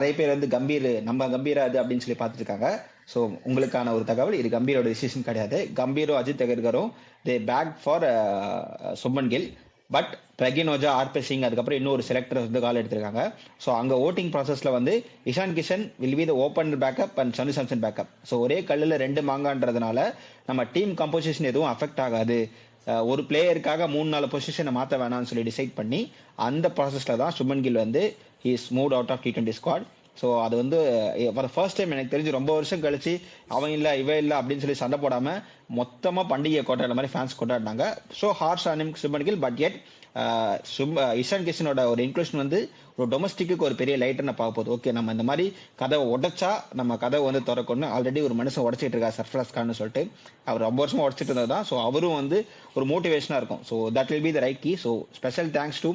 நிறைய பேர் வந்து கம்பீர் நம்ம கம்பீரா அது அப்படின்னு சொல்லி பார்த்துருக்காங்க. ஸோ உங்களுக்கான ஒரு தகவல், இது கம்பீரோட டிசிஷன் கிடையாது. கம்பீரும் அஜித் அகர்கரும் they back for Shubman Gill. But Pragyan Ojha, RP Singh, அதுக்கப்புறம் இன்னொரு செலக்டர் வந்து கால் எடுத்திருக்காங்க. ஸோ அங்கே ஓட்டிங் ப்ராசஸில் வந்து Ishan Kishan will be the open backup and Sanju Samson backup. So ஒரே கல்லில் ரெண்டு மாங்கான்றதுனால நம்ம டீம் கம்போசிஷன் எதுவும் அஃபெக்ட் ஆகாது. ஒரு பிளேயருக்காக 3-4 பொசிஷனை மாற்ற வேணாம்னு சொல்லி டிசைட் பண்ணி அந்த ப்ராசஸில் தான் சுப்மன் கில் வந்து he's move out of T20 squad. So அது வந்து ஃபார் ஃபர்ஸ்ட் டைம் எனக்கு தெரிஞ்சு ரொம்ப வருஷம் கழிச்சு அவன் இல்லை இவன் இல்லை அப்படின்னு சொல்லி சண்டை போடாமல் மொத்தமாக பண்டிகை கொண்டாடுற மாதிரி ஃபேன்ஸ் கொண்டாடினாங்க. So harsh on Shubman Gill. But at Ishan கிஷனோட ஒரு இன்க்ளூஷன் வந்து ஒரு டொமஸ்டிக்கு ஒரு பெரிய லைட்டர்னு பார்க்க போகுது. ஓகே, நம்ம இந்த மாதிரி கதவை உடைச்சா நம்ம கதவை வந்து திறக்கணும். ஆல்ரெடி ஒரு மனுஷன் உடச்சிட்டு இருக்கா சர்ஃப்ராஸ் கான்னு சொல்லிட்டு, அவர் ரொம்ப வருஷமா உடச்சிட்டு இருந்தது தான். ஸோ அவரும் வந்து ஒரு மோட்டிவேஷனாக இருக்கும். So that will be the right key. So special thanks to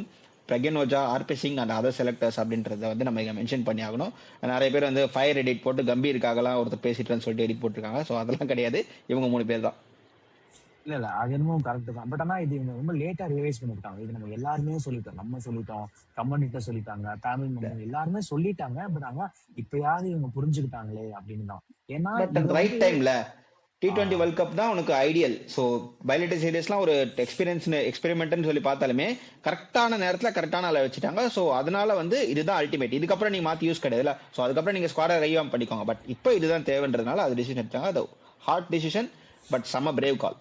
Pragyan Ojha, RP Singh and other selectors அப்படின்றத வந்து நம்ம இங்கே மென்ஷன் பண்ணி ஆகணும். நிறைய பேர் வந்து ஃபயர் எடிட் போட்டு கம்பீருக்காகலாம் ஒருத்தர் பேசிட்டுன்னு சொல்லிட்டு எடிட் போட்டிருக்காங்க. ஸோ அதெல்லாம் கிடையாது, இவங்க 3 பேர் தான். இல்ல அது என்னமோ கரெக்ட் தான். பட் ஆனா இது இவங்க ரொம்ப லேட்டா ரியலைஸ் பண்ணிருக்காங்க. இது நம்ம எல்லாருமே சொல்லிட்டோம், நம்ம சொல்லிட்டோம், கம்யூனிட்ட சொல்லிட்டாங்க, ஃபேமிலி மெம்பர் எல்லாருமே சொல்லிட்டாங்க. பட் ஆனா இப்பயாவது இவங்க புரிஞ்சுக்கிட்டாங்களே அப்படின்னு தான். ஏன்னா ரைட் டைம்ல T20 வேர்ல்ட் கப் தான் உனக்கு ஐடியல். ஸோ பைலேட்டர் சீரீஸ்லாம் ஒரு எக்ஸ்பெரிமெண்ட்னு சொல்லி பார்த்தாலுமே கரெக்டான நேரத்தில் கரெக்டான ஆளை வச்சுட்டாங்க. ஸோ அதனால வந்து இதுதான் அல்டிமேட். இதுக்கப்புறம் நீங்க மாற்றி யூஸ் கிடையாதுல்ல. ஸோ அதுக்கப்புறம் நீங்க ஸ்குவாடை ரைவாம் பண்ணிக்கோங்க. பட் இப்போ இதுதான் தேவைன்றதுனால அது டிசிஷன் எடுத்தாங்க. அது ஹார்ட் டிசிஷன், பட் செம்ம பிரேவ் கால்.